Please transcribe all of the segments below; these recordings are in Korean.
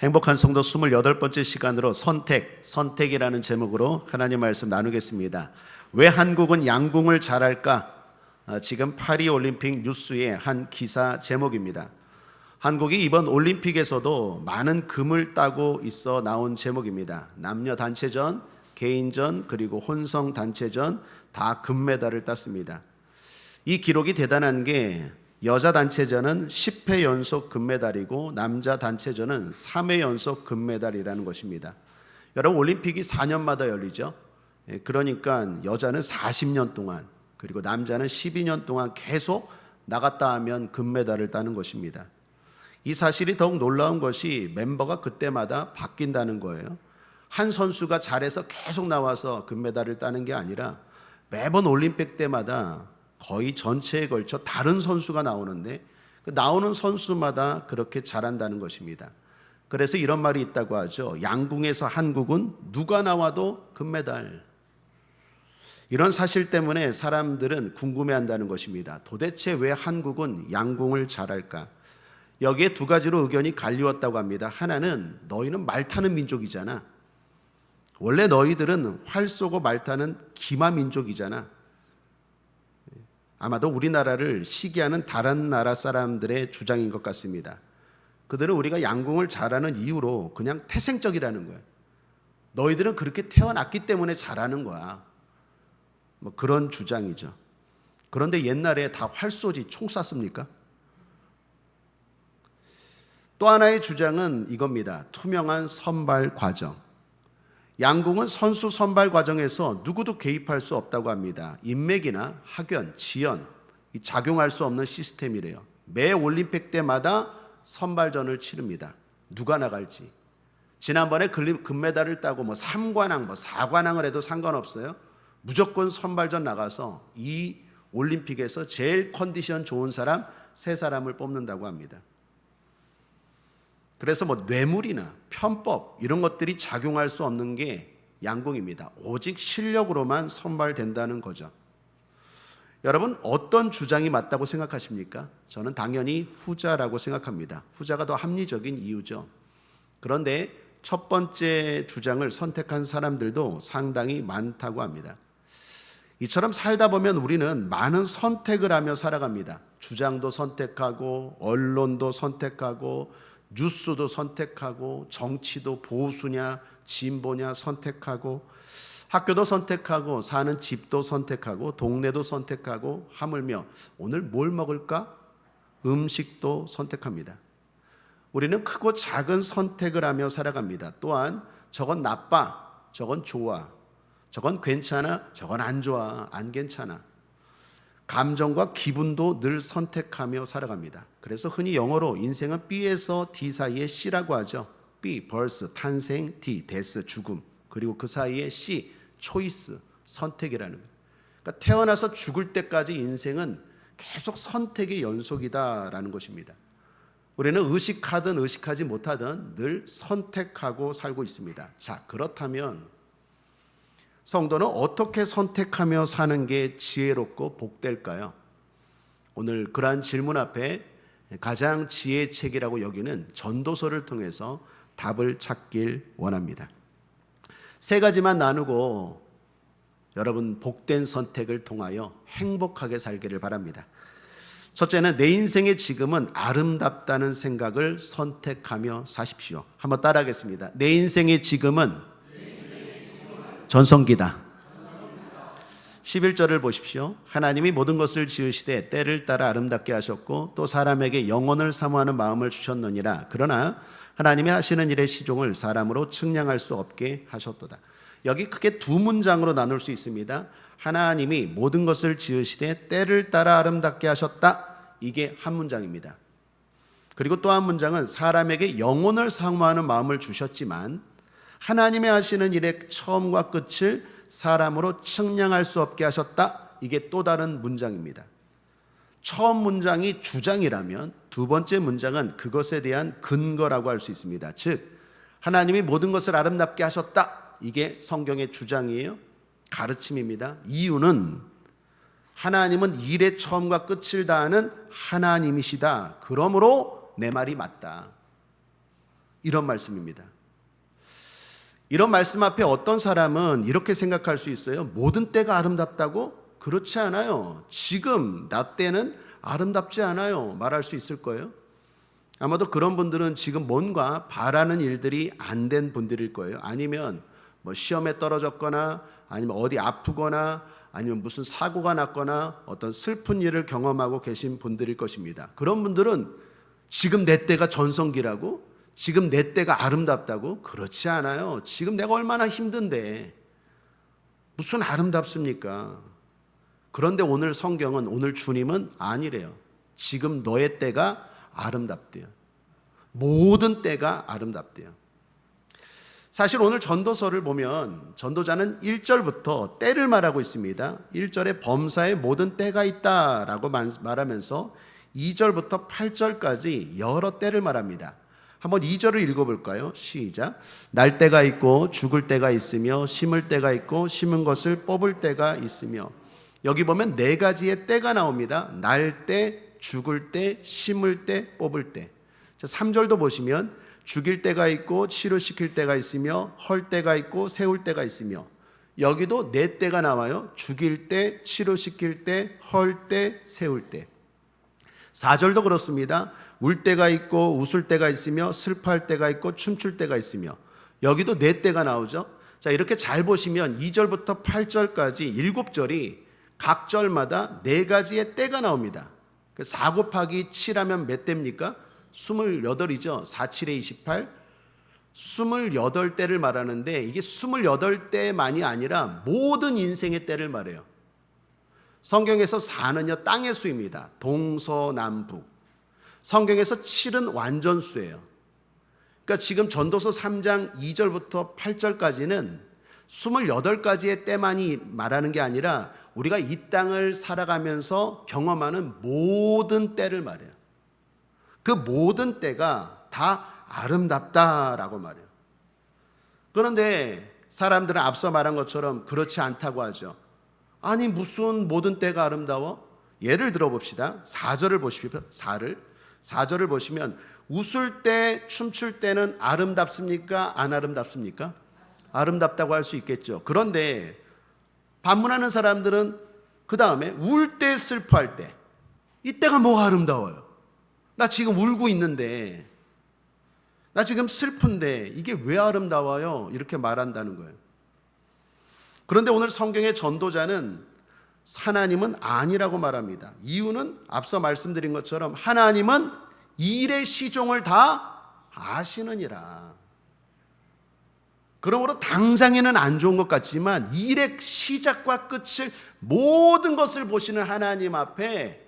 행복한 성도 28번째 시간으로 선택이라는 제목으로 하나님 말씀 나누겠습니다. 왜 한국은 양궁을 잘할까? 지금 파리올림픽 뉴스의 한 기사 제목입니다. 한국이 이번 올림픽에서도 많은 금을 따고 있어 나온 제목입니다. 남녀 단체전, 개인전, 그리고 혼성 단체전 다 금메달을 땄습니다. 이 기록이 대단한 게 여자 단체전은 10회 연속 금메달이고 남자 단체전은 3회 연속 금메달이라는 것입니다. 여러분, 올림픽이 4년마다 열리죠. 그러니까 여자는 40년 동안, 그리고 남자는 12년 동안 계속 나갔다 하면 금메달을 따는 것입니다. 이 사실이 더욱 놀라운 것이 멤버가 그때마다 바뀐다는 거예요. 한 선수가 잘해서 계속 나와서 금메달을 따는 게 아니라 매번 올림픽 때마다 거의 전체에 걸쳐 다른 선수가 나오는데 그 나오는 선수마다 그렇게 잘한다는 것입니다. 그래서 이런 말이 있다고 하죠. 양궁에서 한국은 누가 나와도 금메달. 이런 사실 때문에 사람들은 궁금해한다는 것입니다. 도대체 왜 한국은 양궁을 잘할까? 여기에 두 가지로 의견이 갈리웠다고 합니다. 하나는 너희는 말 타는 민족이잖아. 원래 너희들은 활 쏘고 말 타는 기마 민족이잖아. 아마도 우리나라를 시기하는 다른 나라 사람들의 주장인 것 같습니다. 그들은 우리가 양궁을 잘하는 이유로 그냥 태생적이라는 거예요. 너희들은 그렇게 태어났기 때문에 잘하는 거야. 뭐 그런 주장이죠. 그런데 옛날에 다 활 쏘지 총 쐈습니까? 또 하나의 주장은 이겁니다. 투명한 선발 과정. 양궁은 선수 선발 과정에서 누구도 개입할 수 없다고 합니다. 인맥이나 학연, 지연, 작용할 수 없는 시스템이래요. 매 올림픽 때마다 선발전을 치릅니다. 누가 나갈지. 지난번에 금메달을 따고 3관왕, 4관왕을 해도 상관없어요. 무조건 선발전 나가서 이 올림픽에서 제일 컨디션 좋은 사람 3사람을 뽑는다고 합니다. 그래서 뇌물이나 편법 이런 것들이 작용할 수 없는 게 양궁입니다. 오직 실력으로만 선발된다는 거죠. 여러분, 어떤 주장이 맞다고 생각하십니까? 저는 당연히 후자라고 생각합니다. 후자가 더 합리적인 이유죠. 그런데 첫 번째 주장을 선택한 사람들도 상당히 많다고 합니다. 이처럼 살다 보면 우리는 많은 선택을 하며 살아갑니다. 주장도 선택하고, 언론도 선택하고, 뉴스도 선택하고, 정치도 보수냐 진보냐 선택하고, 학교도 선택하고, 사는 집도 선택하고, 동네도 선택하고, 하물며 오늘 뭘 먹을까? 음식도 선택합니다. 우리는 크고 작은 선택을 하며 살아갑니다. 또한 저건 나빠, 저건 좋아, 저건 괜찮아, 저건 안 좋아, 안 괜찮아. 감정과 기분도 늘 선택하며 살아갑니다. 그래서 흔히 영어로 인생은 B에서 D 사이에 C라고 하죠. B, birth, 탄생, D, death, 죽음. 그리고 그 사이에 C, choice, 선택이라는 거예요. 그러니까 태어나서 죽을 때까지 인생은 계속 선택의 연속이다라는 것입니다. 우리는 의식하든 의식하지 못하든 늘 선택하고 살고 있습니다. 자, 그렇다면 성도는 어떻게 선택하며 사는 게 지혜롭고 복될까요? 오늘 그러한 질문 앞에 가장 지혜책이라고 여기는 전도서를 통해서 답을 찾길 원합니다. 3가지만 나누고 여러분 복된 선택을 통하여 행복하게 살기를 바랍니다. 첫째는 내 인생의 지금은 아름답다는 생각을 선택하며 사십시오. 한번 따라하겠습니다. 내 인생의 지금은 전성기다. 11절을 보십시오. 하나님이 모든 것을 지으시되 때를 따라 아름답게 하셨고 또 사람에게 영혼을 사모하는 마음을 주셨느니라. 그러나 하나님이 하시는 일의 시종을 사람으로 측량할 수 없게 하셨도다. 여기 크게 2문장으로 나눌 수 있습니다. 하나님이 모든 것을 지으시되 때를 따라 아름답게 하셨다. 이게 한 문장입니다. 그리고 또 한 문장은 사람에게 영혼을 사모하는 마음을 주셨지만 하나님이 하시는 일의 처음과 끝을 사람으로 측량할 수 없게 하셨다. 이게 또 다른 문장입니다. 처음 문장이 주장이라면 두 번째 문장은 그것에 대한 근거라고 할 수 있습니다. 즉 하나님이 모든 것을 아름답게 하셨다. 이게 성경의 주장이에요. 가르침입니다. 이유는 하나님은 일의 처음과 끝을 다하는 하나님이시다. 그러므로 내 말이 맞다. 이런 말씀입니다. 이런 말씀 앞에 어떤 사람은 이렇게 생각할 수 있어요. 모든 때가 아름답다고? 그렇지 않아요. 지금 나 때는 아름답지 않아요. 말할 수 있을 거예요. 아마도 그런 분들은 지금 뭔가 바라는 일들이 안 된 분들일 거예요. 아니면 뭐 시험에 떨어졌거나 아니면 어디 아프거나 아니면 무슨 사고가 났거나 어떤 슬픈 일을 경험하고 계신 분들일 것입니다. 그런 분들은 지금 내 때가 전성기라고? 지금 내 때가 아름답다고? 그렇지 않아요. 지금 내가 얼마나 힘든데 무슨 아름답습니까? 그런데 오늘 성경은, 오늘 주님은 아니래요. 지금 너의 때가 아름답대요. 모든 때가 아름답대요. 사실 오늘 전도서를 보면 전도자는 1절부터 때를 말하고 있습니다. 1절에 범사에 모든 때가 있다라고 말하면서 2절부터 8절까지 여러 때를 말합니다. 한번 2절을 읽어볼까요? 시작. 날 때가 있고 죽을 때가 있으며 심을 때가 있고 심은 것을 뽑을 때가 있으며. 여기 보면 네 가지의 때가 나옵니다. 날 때, 죽을 때, 심을 때, 뽑을 때. 자, 3절도 보시면 죽일 때가 있고 치료시킬 때가 있으며 헐 때가 있고 세울 때가 있으며. 여기도 네 때가 나와요. 죽일 때, 치료시킬 때, 헐 때, 세울 때. 4절도 그렇습니다. 울 때가 있고 웃을 때가 있으며 슬퍼할 때가 있고 춤출 때가 있으며. 여기도 네 때가 나오죠. 자, 이렇게 잘 보시면 2절부터 8절까지 7절이 각 절마다 네 가지의 때가 나옵니다. 4 곱하기 7하면 몇 때입니까? 28이죠. 4, 7에 28. 28때를 말하는데 이게 28때만이 아니라 모든 인생의 때를 말해요. 성경에서 4는요 땅의 수입니다. 동서남북. 성경에서 7은 완전수예요. 그러니까 지금 전도서 3장 2절부터 8절까지는 28가지의 때만이 말하는 게 아니라 우리가 이 땅을 살아가면서 경험하는 모든 때를 말해요. 그 모든 때가 다 아름답다라고 말해요. 그런데 사람들은 앞서 말한 것처럼 그렇지 않다고 하죠. 아니 무슨 모든 때가 아름다워? 예를 들어 봅시다. 4절을 보십시오. 4절을 보시면 웃을 때 춤출 때는 아름답습니까? 안 아름답습니까? 아름답다고 할 수 있겠죠. 그런데 반문하는 사람들은 그 다음에 울 때 슬퍼할 때 이때가 뭐가 아름다워요? 나 지금 울고 있는데 나 지금 슬픈데 이게 왜 아름다워요? 이렇게 말한다는 거예요. 그런데 오늘 성경의 전도자는 하나님은 아니라고 말합니다. 이유는 앞서 말씀드린 것처럼 하나님은 일의 시종을 다 아시느니라. 그러므로 당장에는 안 좋은 것 같지만 일의 시작과 끝을 모든 것을 보시는 하나님 앞에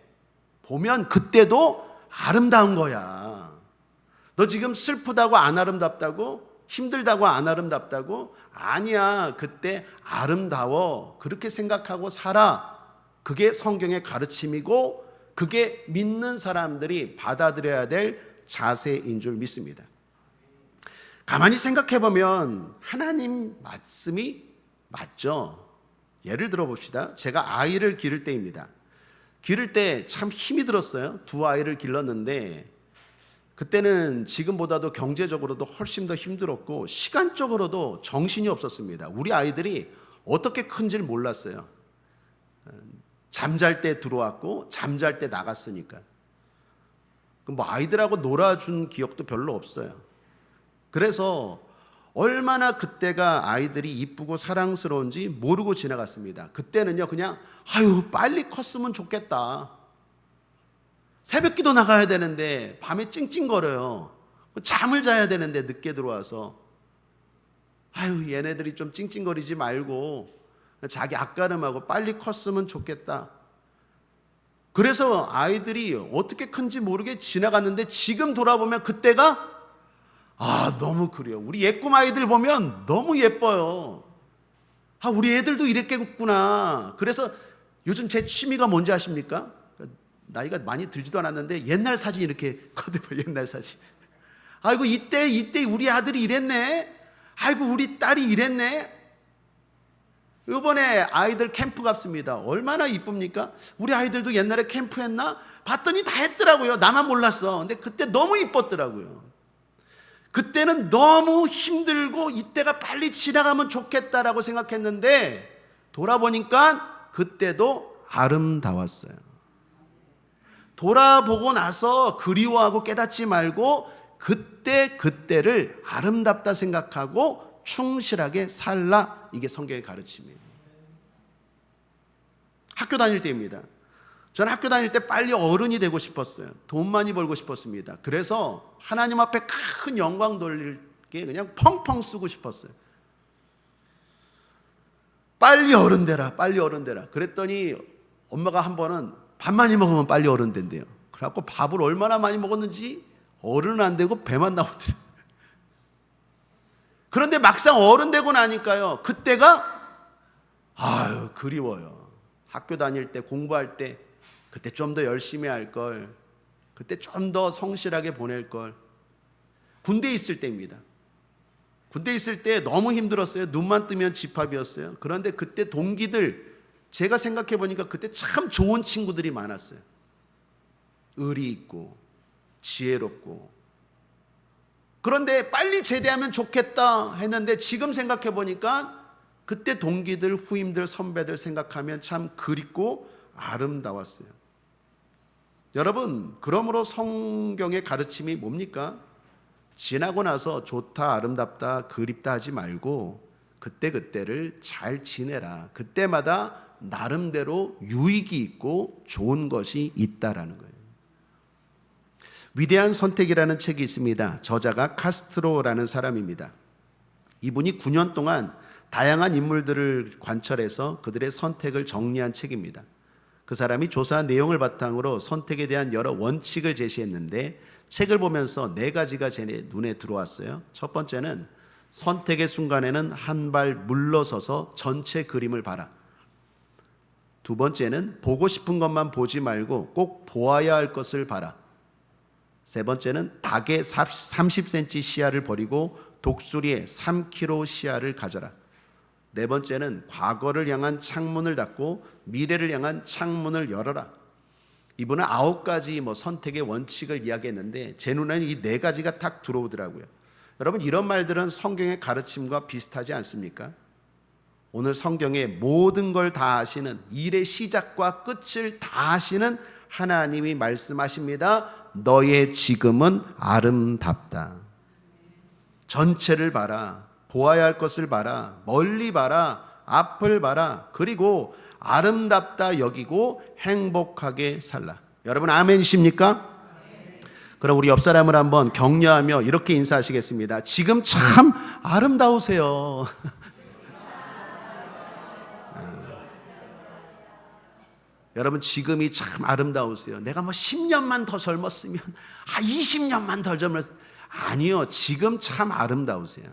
보면 그때도 아름다운 거야. 너 지금 슬프다고 안 아름답다고? 힘들다고 안 아름답다고? 아니야. 그때 아름다워. 그렇게 생각하고 살아. 그게 성경의 가르침이고 그게 믿는 사람들이 받아들여야 될 자세인 줄 믿습니다. 가만히 생각해 보면 하나님 말씀이 맞죠. 예를 들어 봅시다. 제가 아이를 기를 때입니다. 기를 때 참 힘이 들었어요. 두 아이를 길렀는데 그때는 지금보다도 경제적으로도 훨씬 더 힘들었고 시간적으로도 정신이 없었습니다. 우리 아이들이 어떻게 큰지를 몰랐어요. 잠잘 때 들어왔고 잠잘 때 나갔으니까. 뭐 아이들하고 놀아준 기억도 별로 없어요. 그래서 얼마나 그때가 아이들이 이쁘고 사랑스러운지 모르고 지나갔습니다. 그때는요 그냥 아유 빨리 컸으면 좋겠다. 새벽기도 나가야 되는데 밤에 찡찡거려요. 잠을 자야 되는데 늦게 들어와서 아유 얘네들이 좀 찡찡거리지 말고 자기 앞가름하고 빨리 컸으면 좋겠다. 그래서 아이들이 어떻게 큰지 모르게 지나갔는데 지금 돌아보면 그때가 너무 그래요. 우리 예꿈 아이들 보면 너무 예뻐요. 우리 애들도 이랬겠구나. 그래서 요즘 제 취미가 뭔지 아십니까? 나이가 많이 들지도 않았는데 옛날 사진 이렇게 거듭해요. 옛날 사진. 아이고 이때 우리 아들이 이랬네. 아이고 우리 딸이 이랬네. 이번에 아이들 캠프 갔습니다. 얼마나 이쁩니까? 우리 아이들도 옛날에 캠프 했나? 봤더니 다 했더라고요. 나만 몰랐어. 근데 그때 너무 이뻤더라고요. 그때는 너무 힘들고 이때가 빨리 지나가면 좋겠다라고 생각했는데 돌아보니까 그때도 아름다웠어요. 돌아보고 나서 그리워하고 깨닫지 말고 그때를 아름답다 생각하고 충실하게 살라. 이게 성경의 가르침이에요. 학교 다닐 때입니다. 저는 학교 다닐 때 빨리 어른이 되고 싶었어요. 돈 많이 벌고 싶었습니다. 그래서 하나님 앞에 큰 영광 돌릴 게 그냥 펑펑 쓰고 싶었어요. 빨리 어른 되라, 빨리 어른 되라. 그랬더니 엄마가 한 번은 밥 많이 먹으면 빨리 어른 된대요. 그래갖고 밥을 얼마나 많이 먹었는지 어른은 안 되고 배만 나오더래요. 그런데 막상 어른 되고 나니까요, 그때가 그리워요. 학교 다닐 때, 공부할 때 그때 좀 더 열심히 할 걸, 그때 좀 더 성실하게 보낼 걸. 군대에 있을 때입니다. 군대에 있을 때 너무 힘들었어요. 눈만 뜨면 집합이었어요. 그런데 그때 동기들, 제가 생각해 보니까 그때 참 좋은 친구들이 많았어요. 의리 있고 지혜롭고. 그런데 빨리 제대하면 좋겠다 했는데 지금 생각해 보니까 그때 동기들, 후임들, 선배들 생각하면 참 그립고 아름다웠어요. 여러분, 그러므로 성경의 가르침이 뭡니까? 지나고 나서 좋다, 아름답다, 그립다 하지 말고 그때를 잘 지내라. 그때마다 나름대로 유익이 있고 좋은 것이 있다라는 거예요. 위대한 선택이라는 책이 있습니다. 저자가 카스트로라는 사람입니다. 이분이 9년 동안 다양한 인물들을 관찰해서 그들의 선택을 정리한 책입니다. 그 사람이 조사한 내용을 바탕으로 선택에 대한 여러 원칙을 제시했는데 책을 보면서 4가지가 제 눈에 들어왔어요. 첫 번째는 선택의 순간에는 한 발 물러서서 전체 그림을 봐라. 두 번째는 보고 싶은 것만 보지 말고 꼭 보아야 할 것을 봐라. 세 번째는 닭의 30cm 시야를 버리고 독수리의 3km 시야를 가져라. 네 번째는 과거를 향한 창문을 닫고 미래를 향한 창문을 열어라. 이분은 9가지 선택의 원칙을 이야기했는데 제 눈에는 이 4가지가 딱 들어오더라고요. 여러분, 이런 말들은 성경의 가르침과 비슷하지 않습니까? 오늘 성경의 모든 걸 다 아시는, 일의 시작과 끝을 다 아시는 하나님이 말씀하십니다. 너의 지금은 아름답다. 전체를 봐라. 보아야 할 것을 봐라. 멀리 봐라. 앞을 봐라. 그리고 아름답다 여기고 행복하게 살라. 여러분, 아멘이십니까? 그럼 우리 옆 사람을 한번 격려하며 이렇게 인사하시겠습니다. 지금 참 아름다우세요. 여러분, 지금이 참 아름다우세요. 내가 10년만 더 젊었으면, 20년만 더 젊었으면. 아니요, 지금 참 아름다우세요.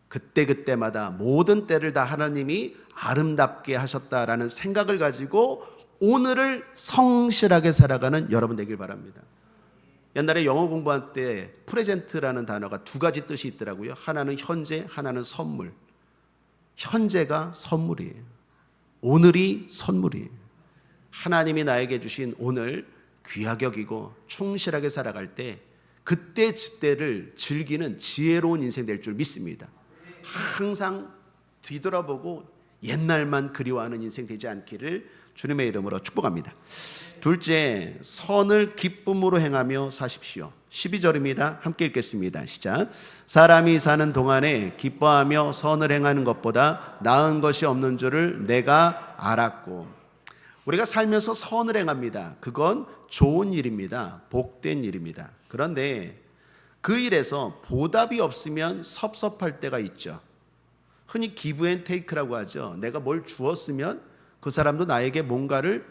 그때마다 모든 때를 다 하나님이 아름답게 하셨다라는 생각을 가지고 오늘을 성실하게 살아가는 여러분 되길 바랍니다. 옛날에 영어 공부할 때 프레젠트라는 단어가 2가지 뜻이 있더라고요. 하나는 현재, 하나는 선물. 현재가 선물이에요. 오늘이 선물이에요. 하나님이 나에게 주신 오늘 귀하게 여기고 충실하게 살아갈 때 그때를 즐기는 지혜로운 인생 될 줄 믿습니다. 항상 뒤돌아보고 옛날만 그리워하는 인생 되지 않기를 주님의 이름으로 축복합니다. 둘째, 선을 기쁨으로 행하며 사십시오. 12절입니다. 함께 읽겠습니다. 시작. 사람이 사는 동안에 기뻐하며 선을 행하는 것보다 나은 것이 없는 줄을 내가 알았고. 우리가 살면서 선을 행합니다. 그건 좋은 일입니다. 복된 일입니다. 그런데 그 일에서 보답이 없으면 섭섭할 때가 있죠. 흔히 기브 앤 테이크라고 하죠. 내가 뭘 주었으면 그 사람도 나에게 뭔가를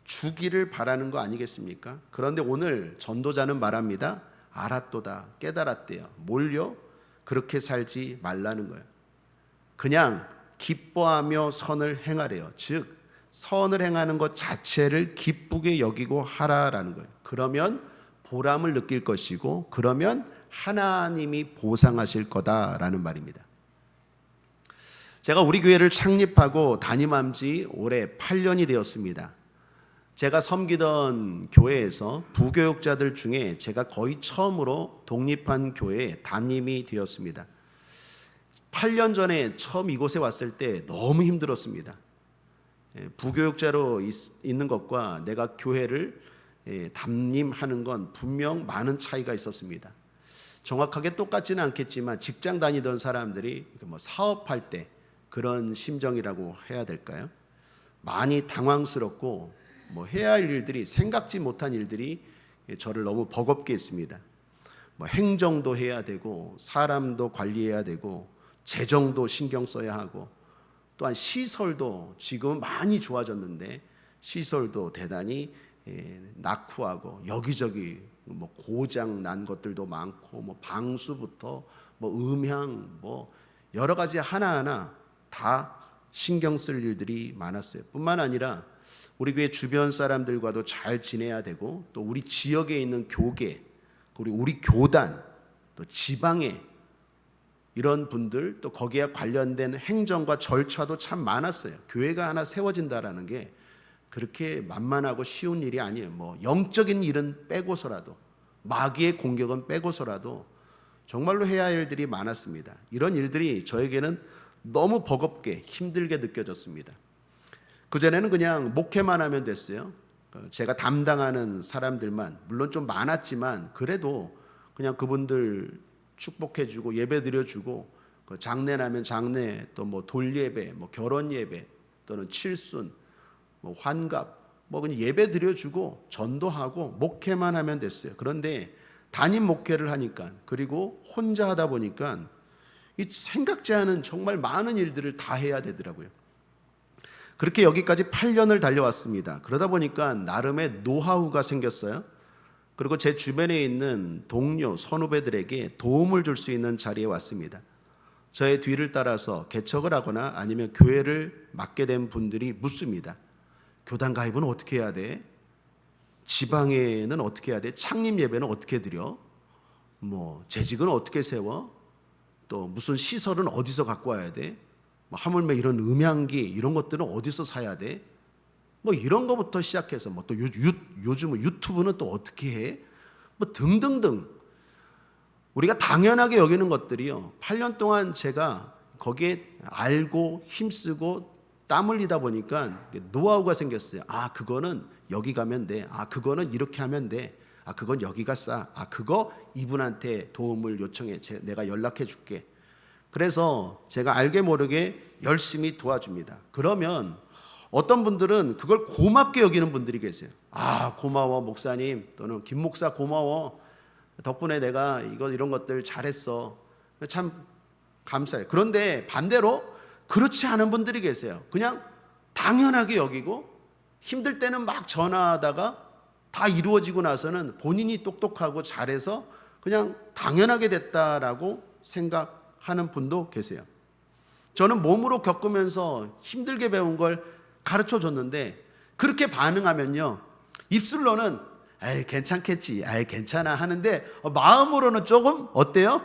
주기를 바라는 거 아니겠습니까? 그런데 오늘 전도자는 말합니다. 알았도다, 깨달았대요. 뭘요? 그렇게 살지 말라는 거예요. 그냥 기뻐하며 선을 행하래요. 즉 선을 행하는 것 자체를 기쁘게 여기고 하라라는 거예요. 그러면 보람을 느낄 것이고 그러면 하나님이 보상하실 거다라는 말입니다. 제가 우리 교회를 창립하고 담임한 지 올해 8년이 되었습니다. 제가 섬기던 교회에서 부교육자들 중에 제가 거의 처음으로 독립한 교회에 담임이 되었습니다. 8년 전에 처음 이곳에 왔을 때 너무 힘들었습니다. 부교육자로 있는 것과 내가 교회를 담임하는 건 분명 많은 차이가 있었습니다. 정확하게 똑같지는 않겠지만 직장 다니던 사람들이 사업할 때 그런 심정이라고 해야 될까요? 많이 당황스럽고 해야 할 일들이, 생각지 못한 일들이 저를 너무 버겁게 했습니다. 행정도 해야 되고 사람도 관리해야 되고 재정도 신경 써야 하고, 또한 시설도 지금은 많이 좋아졌는데 시설도 대단히 낙후하고 여기저기 고장 난 것들도 많고 방수부터 음향 여러 가지 하나하나 다 신경 쓸 일들이 많았어요. 뿐만 아니라 우리 교회 주변 사람들과도 잘 지내야 되고, 또 우리 지역에 있는 교계, 그리고 우리 교단, 또 지방에 이런 분들, 또 거기에 관련된 행정과 절차도 참 많았어요. 교회가 하나 세워진다라는 게 그렇게 만만하고 쉬운 일이 아니에요. 영적인 일은 빼고서라도, 마귀의 공격은 빼고서라도 정말로 해야 할 일들이 많았습니다. 이런 일들이 저에게는 너무 버겁게 힘들게 느껴졌습니다. 그전에는 그냥 목회만 하면 됐어요. 제가 담당하는 사람들만, 물론 좀 많았지만 그래도 그냥 그분들 축복해주고 예배 드려주고, 장례 나면 장례, 또 돌예배, 결혼 예배, 또는 칠순, 환갑, 그냥 예배 드려주고 전도하고 목회만 하면 됐어요. 그런데 담임 목회를 하니까, 그리고 혼자 하다 보니까 이 생각지 않은 정말 많은 일들을 다 해야 되더라고요. 그렇게 여기까지 8년을 달려왔습니다. 그러다 보니까 나름의 노하우가 생겼어요. 그리고 제 주변에 있는 동료, 선후배들에게 도움을 줄 수 있는 자리에 왔습니다. 저의 뒤를 따라서 개척을 하거나 아니면 교회를 맡게 된 분들이 묻습니다. 교단 가입은 어떻게 해야 돼? 지방에는 어떻게 해야 돼? 창립 예배는 어떻게 드려? 재직은 어떻게 세워? 또 무슨 시설은 어디서 갖고 와야 돼? 하물며 이런 음향기 이런 것들은 어디서 사야 돼? 이런 거부터 시작해서 또 요즘은 유튜브는 또 어떻게 해? 등등등 우리가 당연하게 여기는 것들이요, 8년 동안 제가 거기에 알고 힘쓰고 땀 흘리다 보니까 노하우가 생겼어요. 그거는 여기 가면 돼. 그거는 이렇게 하면 돼. 그건 여기가 싸. 그거 이분한테 도움을 요청해. 내가 연락해 줄게. 그래서 제가 알게 모르게 열심히 도와줍니다. 그러면 어떤 분들은 그걸 고맙게 여기는 분들이 계세요. 고마워 목사님, 또는 김 목사 고마워. 덕분에 내가 이런 것들 잘했어. 참 감사해요. 그런데 반대로 그렇지 않은 분들이 계세요. 그냥 당연하게 여기고, 힘들 때는 막 전화하다가 다 이루어지고 나서는 본인이 똑똑하고 잘해서 그냥 당연하게 됐다라고 생각하는 분도 계세요. 저는 몸으로 겪으면서 힘들게 배운 걸 가르쳐 줬는데, 그렇게 반응하면요, 입술로는 에이 괜찮겠지, 에이 괜찮아 하는데 마음으로는 조금 어때요?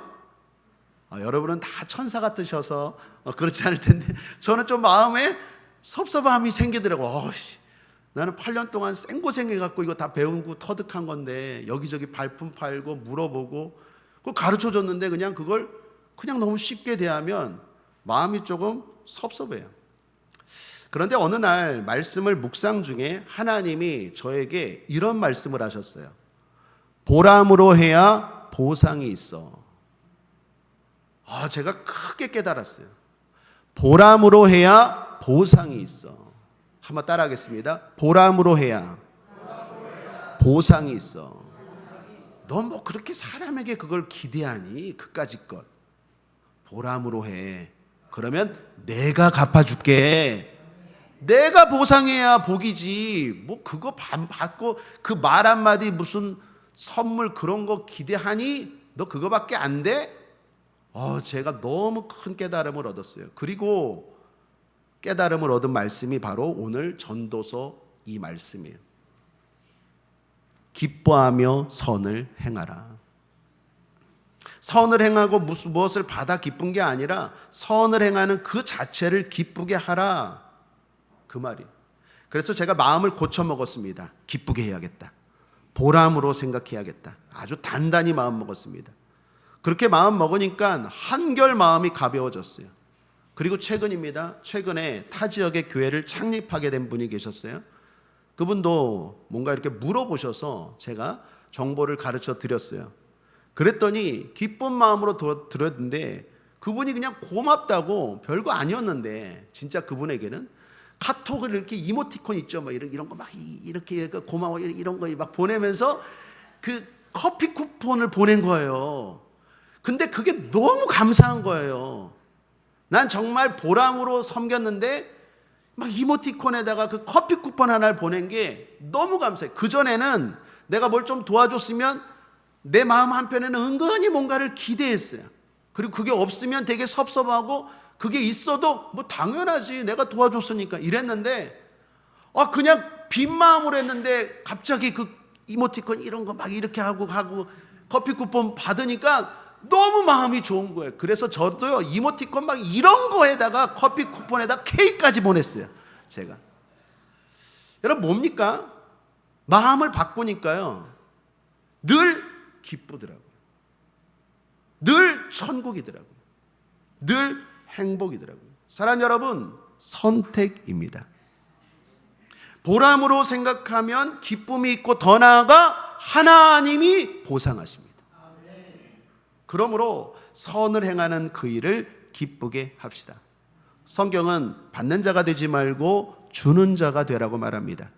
여러분은 다 천사 같으셔서 그렇지 않을 텐데, 저는 좀 마음에 섭섭함이 생기더라고. 나는 8년 동안 생고생해갖고 이거 다 배우고 터득한 건데 여기저기 발품 팔고 물어보고 그걸 가르쳐 줬는데 그걸 너무 쉽게 대하면 마음이 조금 섭섭해요. 그런데 어느 날 말씀을 묵상 중에 하나님이 저에게 이런 말씀을 하셨어요. 보람으로 해야 보상이 있어. 제가 크게 깨달았어요. 보람으로 해야 보상이 있어. 한번 따라하겠습니다. 보람으로 해야 보상이 있어. 넌 그렇게 사람에게 그걸 기대하니? 그까짓 것. 보람으로 해. 그러면 내가 갚아줄게. 내가 보상해야 복이지. 그거 받고 그 말 한마디 무슨 선물 그런 거 기대하니? 너 그거밖에 안 돼? 제가 너무 큰 깨달음을 얻었어요. 그리고 깨달음을 얻은 말씀이 바로 오늘 전도서 이 말씀이에요. 기뻐하며 선을 행하라. 선을 행하고 무엇을 받아 기쁜 게 아니라 선을 행하는 그 자체를 기쁘게 하라. 그 말이에요. 그래서 제가 마음을 고쳐 먹었습니다. 기쁘게 해야겠다. 보람으로 생각해야겠다. 아주 단단히 마음 먹었습니다. 그렇게 마음 먹으니까 한결 마음이 가벼워졌어요. 그리고 최근입니다. 최근에 타 지역의 교회를 창립하게 된 분이 계셨어요. 그분도 뭔가 이렇게 물어보셔서 제가 정보를 가르쳐 드렸어요. 그랬더니 기쁜 마음으로 들었는데 그분이 그냥 고맙다고, 별거 아니었는데 진짜 그분에게는 카톡을 이렇게 이모티콘 있죠, 뭐 이런 거 막 이렇게 고마워 이런 거 막 보내면서 그 커피 쿠폰을 보낸 거예요. 근데 그게 너무 감사한 거예요. 난 정말 보람으로 섬겼는데 막 이모티콘에다가 그 커피 쿠폰 하나를 보낸 게 너무 감사해. 그전에는 내가 뭘 좀 도와줬으면 내 마음 한편에는 은근히 뭔가를 기대했어요. 그리고 그게 없으면 되게 섭섭하고, 그게 있어도 뭐 당연하지, 내가 도와줬으니까 이랬는데, 그냥 빈 마음으로 했는데 갑자기 그 이모티콘 이런 거 막 이렇게 하고 커피 쿠폰 받으니까 너무 마음이 좋은 거예요. 그래서 저도요, 이모티콘 막 이런 거에다가 커피 쿠폰에다 케이크까지 보냈어요, 제가. 여러분, 뭡니까? 마음을 바꾸니까요, 늘 기쁘더라고요. 늘 천국이더라고요. 늘 행복이더라고요. 사랑 여러분, 선택입니다. 보람으로 생각하면 기쁨이 있고, 더 나아가 하나님이 보상하십니다. 그러므로 선을 행하는 그 일을 기쁘게 합시다. 성경은 받는 자가 되지 말고 주는 자가 되라고 말합니다.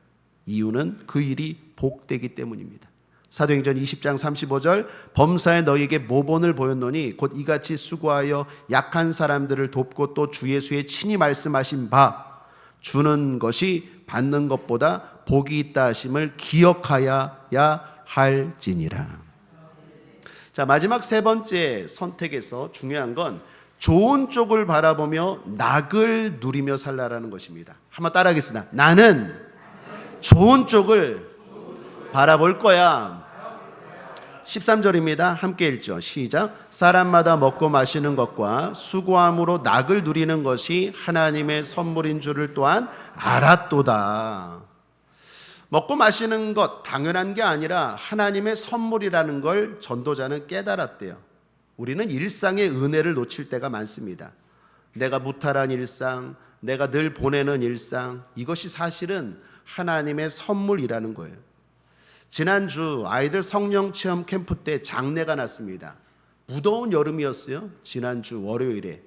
이유는 그 일이 복되기 때문입니다. 사도행전 20장 35절, 범사에 너희에게 모본을 보였노니 곧 이같이 수고하여 약한 사람들을 돕고 또 주 예수의 친히 말씀하신 바 주는 것이 받는 것보다 복이 있다 하심을 기억하여야 할지니라. 자, 마지막 세 번째 선택에서 중요한 건 좋은 쪽을 바라보며 낙을 누리며 살라라는 것입니다. 한번 따라하겠습니다. 나는 좋은 쪽을 바라볼 거야. 13절입니다. 함께 읽죠. 시작. 사람마다 먹고 마시는 것과 수고함으로 낙을 누리는 것이 하나님의 선물인 줄을 또한 알았도다. 먹고 마시는 것 당연한 게 아니라 하나님의 선물이라는 걸 전도자는 깨달았대요. 우리는 일상의 은혜를 놓칠 때가 많습니다. 내가 무탈한 일상, 내가 늘 보내는 일상, 이것이 사실은 하나님의 선물이라는 거예요. 지난주 아이들 성령 체험 캠프 때 장례가 났습니다. 무더운 여름이었어요. 지난주 월요일에.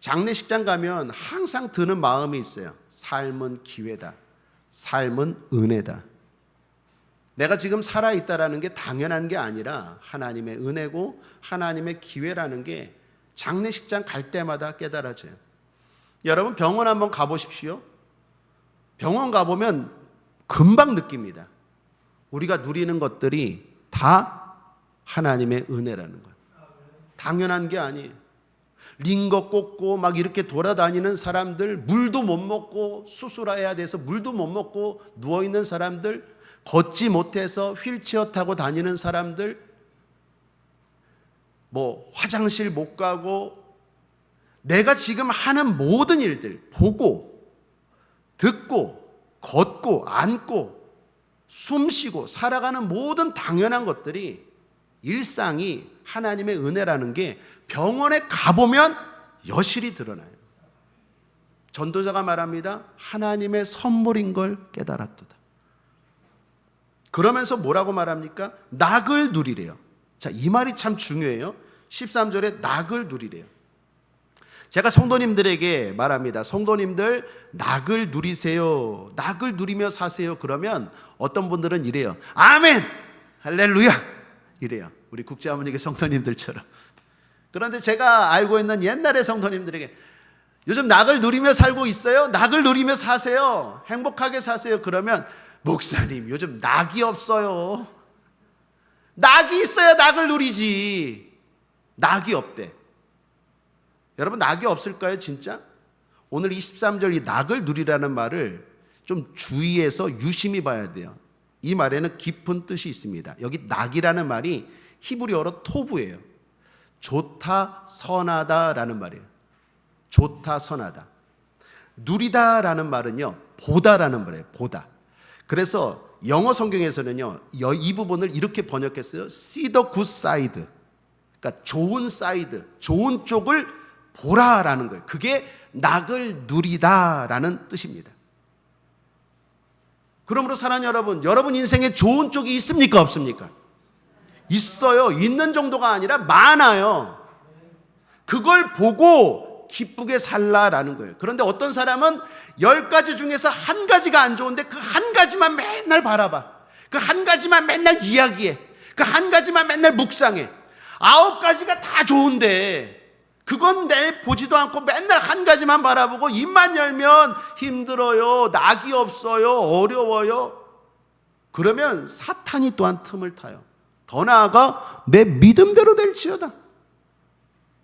장례식장 가면 항상 드는 마음이 있어요. 삶은 기회다. 삶은 은혜다. 내가 지금 살아있다라는 게 당연한 게 아니라 하나님의 은혜고 하나님의 기회라는 게 장례식장 갈 때마다 깨달아져요. 여러분, 병원 한번 가보십시오. 병원 가보면 금방 느낍니다. 우리가 누리는 것들이 다 하나님의 은혜라는 거예요. 당연한 게 아니에요. 링거 꽂고 막 이렇게 돌아다니는 사람들, 물도 못 먹고 수술해야 돼서 물도 못 먹고 누워있는 사람들, 걷지 못해서 휠체어 타고 다니는 사람들, 뭐 화장실 못 가고, 내가 지금 하는 모든 일들, 보고 듣고 걷고 앉고 숨쉬고 살아가는 모든 당연한 것들이, 일상이 하나님의 은혜라는 게 병원에 가보면 여실히 드러나요. 전도자가 말합니다. 하나님의 선물인 걸 깨달았도다. 그러면서 뭐라고 말합니까? 낙을 누리래요. 자, 이 말이 참 중요해요. 13절에 낙을 누리래요. 제가 성도님들에게 말합니다. 성도님들, 낙을 누리세요. 낙을 누리며 사세요. 그러면 어떤 분들은 이래요. 아멘! 할렐루야! 이래요. 우리 국제아모니교 성도님들처럼. 그런데 제가 알고 있는 옛날의 성도님들에게 요즘 낙을 누리며 살고 있어요? 낙을 누리며 사세요. 행복하게 사세요. 그러면 목사님, 요즘 낙이 없어요. 낙이 있어야 낙을 누리지. 낙이 없대. 여러분, 낙이 없을까요, 진짜? 오늘 23절 이 낙을 누리라는 말을 좀 주의해서 유심히 봐야 돼요. 이 말에는 깊은 뜻이 있습니다. 여기 낙이라는 말이 히브리어로 토부예요. 좋다, 선하다라는 말이에요. 좋다, 선하다. 누리다라는 말은요, 보다라는 말이에요. 보다. 그래서 영어 성경에서는요, 이 부분을 이렇게 번역했어요. See the good side. 그러니까 좋은 사이드, 좋은 쪽을 보라라는 거예요. 그게 낙을 누리다라는 뜻입니다. 그러므로 사랑하는 여러분, 여러분 인생에 좋은 쪽이 있습니까? 없습니까? 있어요. 있는 정도가 아니라 많아요. 그걸 보고 기쁘게 살라라는 거예요. 그런데 어떤 사람은 10가지 중에서 한 가지가 안 좋은데 그 한 가지만 맨날 바라봐. 그 한 가지만 맨날 이야기해. 그 한 가지만 맨날 묵상해. 9가지가 다 좋은데 그건 내 보지도 않고 맨날 한 가지만 바라보고 입만 열면 힘들어요, 낙이 없어요, 어려워요. 그러면 사탄이 또한 틈을 타요. 더 나아가 내 믿음대로 될지어다.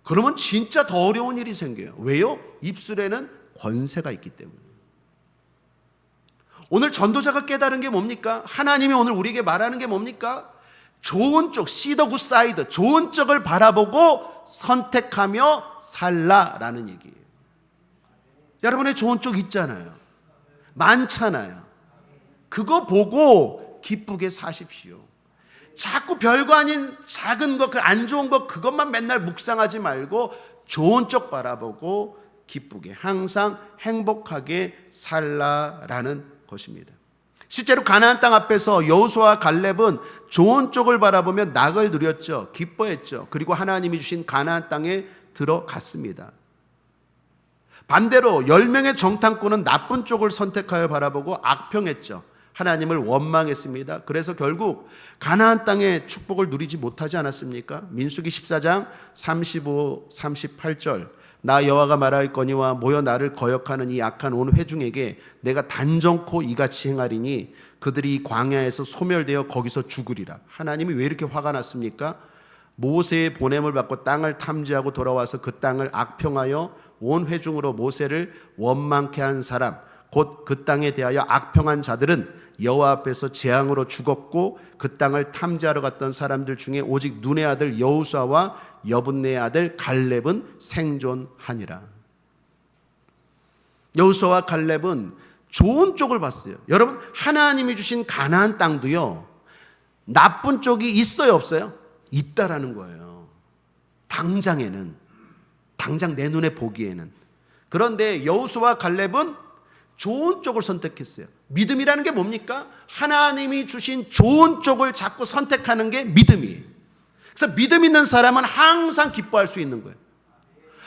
그러면 진짜 더 어려운 일이 생겨요. 왜요? 입술에는 권세가 있기 때문에. 오늘 전도자가 깨달은 게 뭡니까? 하나님이 오늘 우리에게 말하는 게 뭡니까? 좋은 쪽, see the good side, 좋은 쪽을 바라보고 선택하며 살라라는 얘기예요. 여러분의 좋은 쪽 있잖아요. 많잖아요. 그거 보고 기쁘게 사십시오. 자꾸 별거 아닌 작은 것, 그 안 좋은 것, 그것만 맨날 묵상하지 말고 좋은 쪽 바라보고 기쁘게 항상 행복하게 살라라는 것입니다. 실제로 가나안 땅 앞에서 여호수아와 갈렙은 좋은 쪽을 바라보며 낙을 누렸죠. 기뻐했죠. 그리고 하나님이 주신 가나안 땅에 들어갔습니다. 반대로 10명의 정탐꾼은 나쁜 쪽을 선택하여 바라보고 악평했죠. 하나님을 원망했습니다. 그래서 결국 가나안 땅의 축복을 누리지 못하지 않았습니까? 민수기 14장 35, 38절 나 여호와가 말하였거니와 모여 나를 거역하는 이 악한 온 회중에게 내가 단정코 이같이 행하리니 그들이 광야에서 소멸되어 거기서 죽으리라. 하나님이 왜 이렇게 화가 났습니까? 모세의 보냄을 받고 땅을 탐지하고 돌아와서 그 땅을 악평하여 온 회중으로 모세를 원망케 한 사람, 곧 그 땅에 대하여 악평한 자들은 여호와 앞에서 재앙으로 죽었고 그 땅을 탐지하러 갔던 사람들 중에 오직 눈의 아들 여호수아와 여분네의 아들 갈렙은 생존하니라. 여호수아와 갈렙은 좋은 쪽을 봤어요. 여러분, 하나님이 주신 가나안 땅도요, 나쁜 쪽이 있어요, 없어요? 있다라는 거예요. 당장에는, 당장 내 눈에 보기에는. 그런데 여호수아와 갈렙은 좋은 쪽을 선택했어요. 믿음이라는 게 뭡니까? 하나님이 주신 좋은 쪽을 자꾸 선택하는 게 믿음이에요. 그래서 믿음 있는 사람은 항상 기뻐할 수 있는 거예요.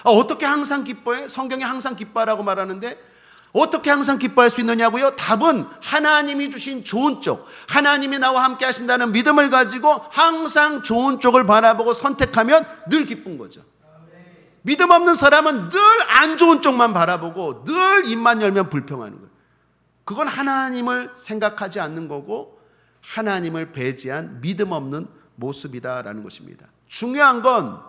어떻게 항상 기뻐해? 성경에 항상 기뻐하라고 말하는데 어떻게 항상 기뻐할 수 있느냐고요? 답은 하나님이 주신 좋은 쪽, 하나님이 나와 함께 하신다는 믿음을 가지고 항상 좋은 쪽을 바라보고 선택하면 늘 기쁜 거죠. 믿음 없는 사람은 늘 안 좋은 쪽만 바라보고 늘 입만 열면 불평하는 거예요. 그건 하나님을 생각하지 않는 거고 하나님을 배제한 믿음 없는 모습이다라는 것입니다. 중요한 건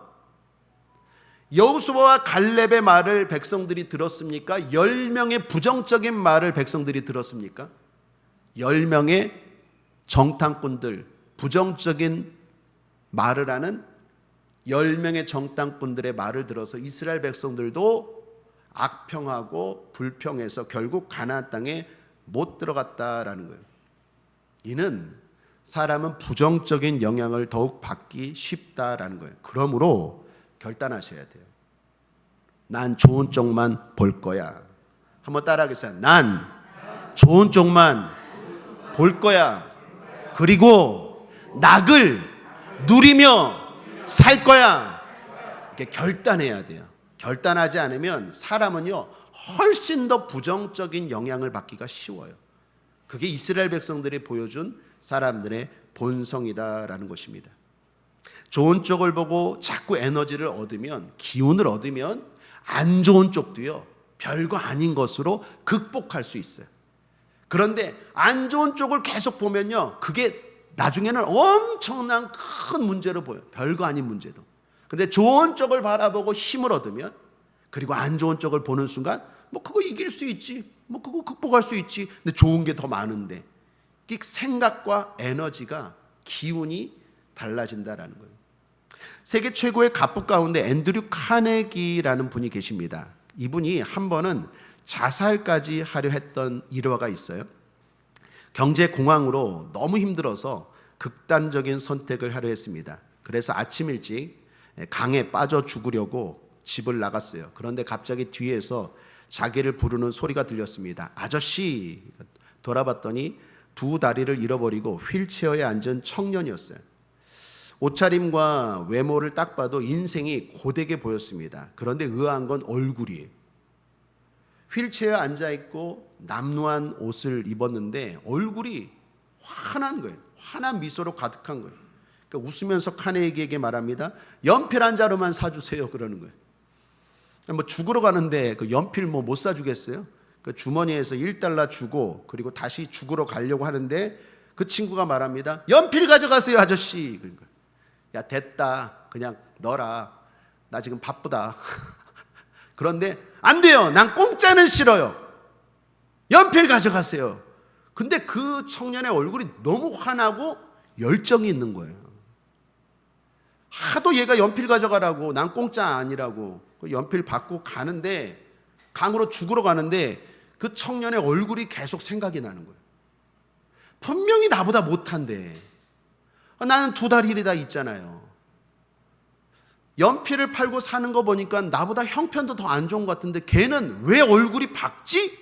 여호수아와 갈렙의 말을 백성들이 들었습니까? 10명의 부정적인 말을 백성들이 들었습니까? 10명의 정탐꾼들, 부정적인 말을 하는 10명의 정탐꾼들의 말을 들어서 이스라엘 백성들도 악평하고 불평해서 결국 가나안 땅에 못 들어갔다라는 거예요. 이는 사람은 부정적인 영향을 더욱 받기 쉽다라는 거예요. 그러므로 결단하셔야 돼요. 난 좋은 쪽만 볼 거야. 한번 따라하겠어요. 난 좋은 쪽만 볼 거야. 그리고 낙을 누리며 살 거야. 이렇게 결단해야 돼요. 결단하지 않으면 사람은요 훨씬 더 부정적인 영향을 받기가 쉬워요. 그게 이스라엘 백성들이 보여준 사람들의 본성이다라는 것입니다. 좋은 쪽을 보고 자꾸 에너지를 얻으면, 기운을 얻으면 안 좋은 쪽도요 별거 아닌 것으로 극복할 수 있어요. 그런데 안 좋은 쪽을 계속 보면요 그게 나중에는 엄청난 큰 문제로 보여요. 별거 아닌 문제도. 근데 좋은 쪽을 바라보고 힘을 얻으면, 그리고 안 좋은 쪽을 보는 순간 뭐 그거 이길 수 있지, 뭐 그거 극복할 수 있지. 근데 좋은 게 더 많은데 이 생각과 에너지가, 기운이 달라진다라는 거예요. 세계 최고의 갑부 가운데 앤드류 카네기라는 분이 계십니다. 이분이 한 번은 자살까지 하려 했던 일화가 있어요. 경제 공황으로 너무 힘들어서 극단적인 선택을 하려 했습니다. 그래서 아침 일찍 강에 빠져 죽으려고 집을 나갔어요. 그런데 갑자기 뒤에서 자기를 부르는 소리가 들렸습니다. 아저씨! 돌아봤더니 두 다리를 잃어버리고 휠체어에 앉은 청년이었어요. 옷차림과 외모를 딱 봐도 인생이 고되게 보였습니다. 그런데 의아한 건 얼굴이에요. 휠체어에 앉아있고 남루한 옷을 입었는데 얼굴이 환한 거예요. 환한 미소로 가득한 거예요. 그러니까 웃으면서 카네기에게 말합니다. 연필 한 자루만 사주세요. 그러는 거예요. 뭐 죽으러 가는데 그 연필 뭐 못 사주겠어요? 그 주머니에서 1달러 주고 그리고 다시 죽으러 가려고 하는데 그 친구가 말합니다. 연필 가져가세요, 아저씨. 그러니까 야 됐다. 그냥 넣어라. 나 지금 바쁘다. 그런데 안 돼요. 난 공짜는 싫어요. 연필 가져가세요. 근데 그 청년의 얼굴이 너무 환하고 열정이 있는 거예요. 하도 얘가 연필 가져가라고, 난 공짜 아니라고 연필 받고 가는데, 강으로 죽으러 가는데 그 청년의 얼굴이 계속 생각이 나는 거예요. 분명히 나보다 못한데 나는 두 다리 다 있잖아요. 연필을 팔고 사는 거 보니까 나보다 형편도 더 안 좋은 것 같은데 걔는 왜 얼굴이 밝지?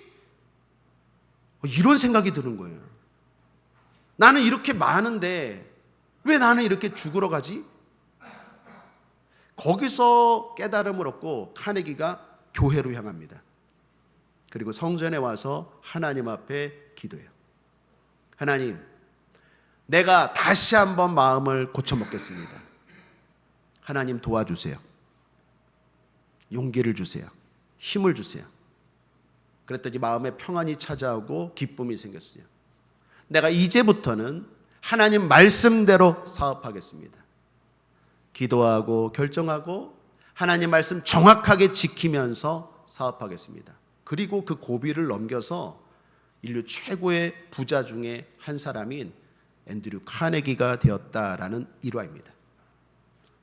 이런 생각이 드는 거예요. 나는 이렇게 많은데 왜 나는 이렇게 죽으러 가지? 거기서 깨달음을 얻고 카네기가 교회로 향합니다. 그리고 성전에 와서 하나님 앞에 기도해요. 하나님, 내가 다시 한번 마음을 고쳐먹겠습니다. 하나님 도와주세요. 용기를 주세요. 힘을 주세요. 그랬더니 마음에 평안이 찾아오고 기쁨이 생겼어요. 내가 이제부터는 하나님 말씀대로 사업하겠습니다. 기도하고 결정하고 하나님 말씀 정확하게 지키면서 사업하겠습니다. 그리고 그 고비를 넘겨서 인류 최고의 부자 중에 한 사람인 앤드류 카네기가 되었다라는 일화입니다.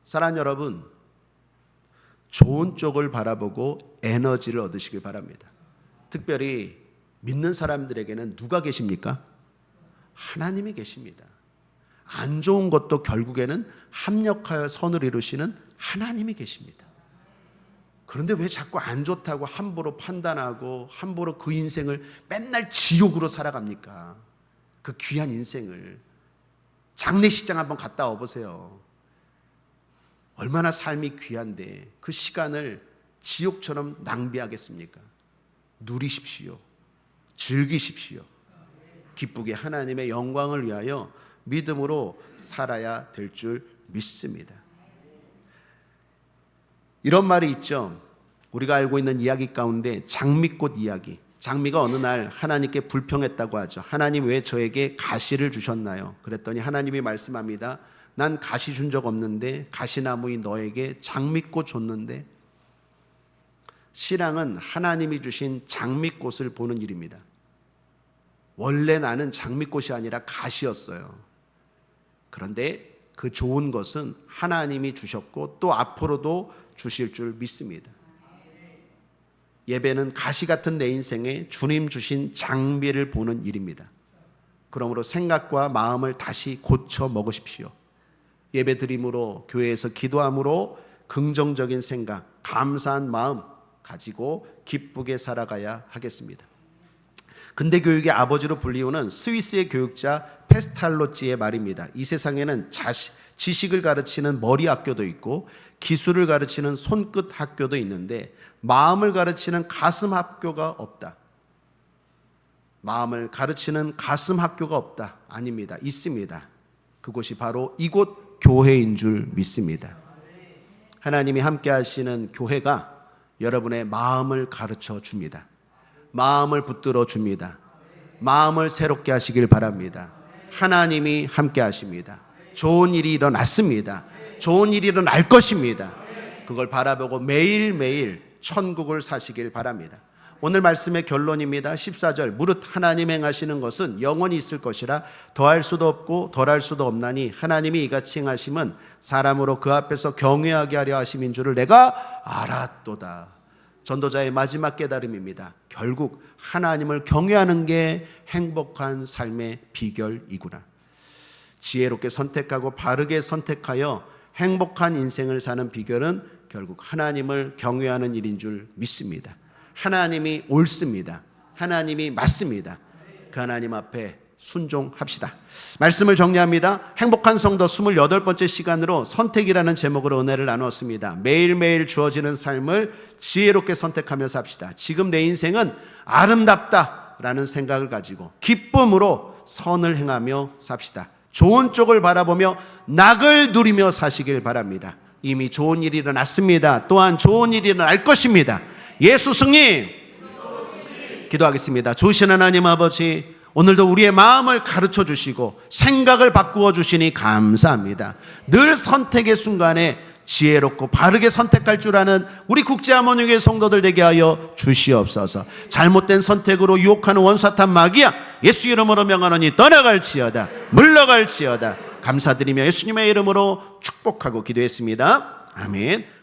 사랑하는 여러분, 좋은 쪽을 바라보고 에너지를 얻으시길 바랍니다. 특별히 믿는 사람들에게는 누가 계십니까? 하나님이 계십니다. 안 좋은 것도 결국에는 합력하여 선을 이루시는 하나님이 계십니다. 그런데 왜 자꾸 안 좋다고 함부로 판단하고 함부로 그 인생을 맨날 지옥으로 살아갑니까? 그 귀한 인생을. 장례식장 한번 갔다 와보세요. 얼마나 삶이 귀한데 그 시간을 지옥처럼 낭비하겠습니까? 누리십시오. 즐기십시오. 기쁘게 하나님의 영광을 위하여 믿음으로 살아야 될 줄 믿습니다. 이런 말이 있죠. 우리가 알고 있는 이야기 가운데 장미꽃 이야기. 장미가 어느 날 하나님께 불평했다고 하죠. 하나님 왜 저에게 가시를 주셨나요? 그랬더니 하나님이 말씀합니다. 난 가시 준 적 없는데 가시나무인 너에게 장미꽃 줬는데. 신앙은 하나님이 주신 장미꽃을 보는 일입니다. 원래 나는 장미꽃이 아니라 가시였어요. 그런데 그 좋은 것은 하나님이 주셨고 또 앞으로도 주실 줄 믿습니다. 예배는 가시 같은 내 인생에 주님 주신 장미를 보는 일입니다. 그러므로 생각과 마음을 다시 고쳐 먹으십시오. 예배 드림으로, 교회에서 기도함으로 긍정적인 생각, 감사한 마음 가지고 기쁘게 살아가야 하겠습니다. 근대 교육의 아버지로 불리우는 스위스의 교육자 페스탈로찌의 말입니다. 이 세상에는 지식을 가르치는 머리 학교도 있고 기술을 가르치는 손끝 학교도 있는데 마음을 가르치는 가슴 학교가 없다. 마음을 가르치는 가슴 학교가 없다. 아닙니다. 있습니다. 그곳이 바로 이곳 교회인 줄 믿습니다. 하나님이 함께 하시는 교회가 여러분의 마음을 가르쳐 줍니다. 마음을 붙들어 줍니다. 마음을 새롭게 하시길 바랍니다. 하나님이 함께 하십니다. 좋은 일이 일어났습니다. 좋은 일이 일어날 것입니다. 그걸 바라보고 매일매일 천국을 사시길 바랍니다. 오늘 말씀의 결론입니다. 14절 무릇 하나님 행하시는 것은 영원히 있을 것이라 더할 수도 없고 덜할 수도 없나니 하나님이 이같이 행하심은 사람으로 그 앞에서 경외하게 하려 하심인 줄을 내가 알았도다. 전도자의 마지막 깨달음입니다. 결국 하나님을 경외하는 게 행복한 삶의 비결이구나. 지혜롭게 선택하고 바르게 선택하여 행복한 인생을 사는 비결은 결국 하나님을 경외하는 일인 줄 믿습니다. 하나님이 옳습니다. 하나님이 맞습니다. 그 하나님 앞에 순종합시다. 말씀을 정리합니다. 행복한 성도 28번째 시간으로 선택이라는 제목으로 은혜를 나누었습니다. 매일매일 주어지는 삶을 지혜롭게 선택하며 삽시다. 지금 내 인생은 아름답다라는 생각을 가지고 기쁨으로 선을 행하며 삽시다. 좋은 쪽을 바라보며 낙을 누리며 사시길 바랍니다. 이미 좋은 일이 일어났습니다. 또한 좋은 일이 일어날 것입니다. 예수 승리! 기도하겠습니다. 좋으신 하나님 아버지, 오늘도 우리의 마음을 가르쳐 주시고 생각을 바꾸어 주시니 감사합니다. 늘 선택의 순간에 지혜롭고 바르게 선택할 줄 아는 우리 국제하모니교회 성도들 되게 하여 주시옵소서. 잘못된 선택으로 유혹하는 원사탄 마귀야, 예수 이름으로 명하노니 떠나갈지어다, 물러갈지어다. 감사드리며 예수님의 이름으로 축복하고 기도했습니다. 아멘.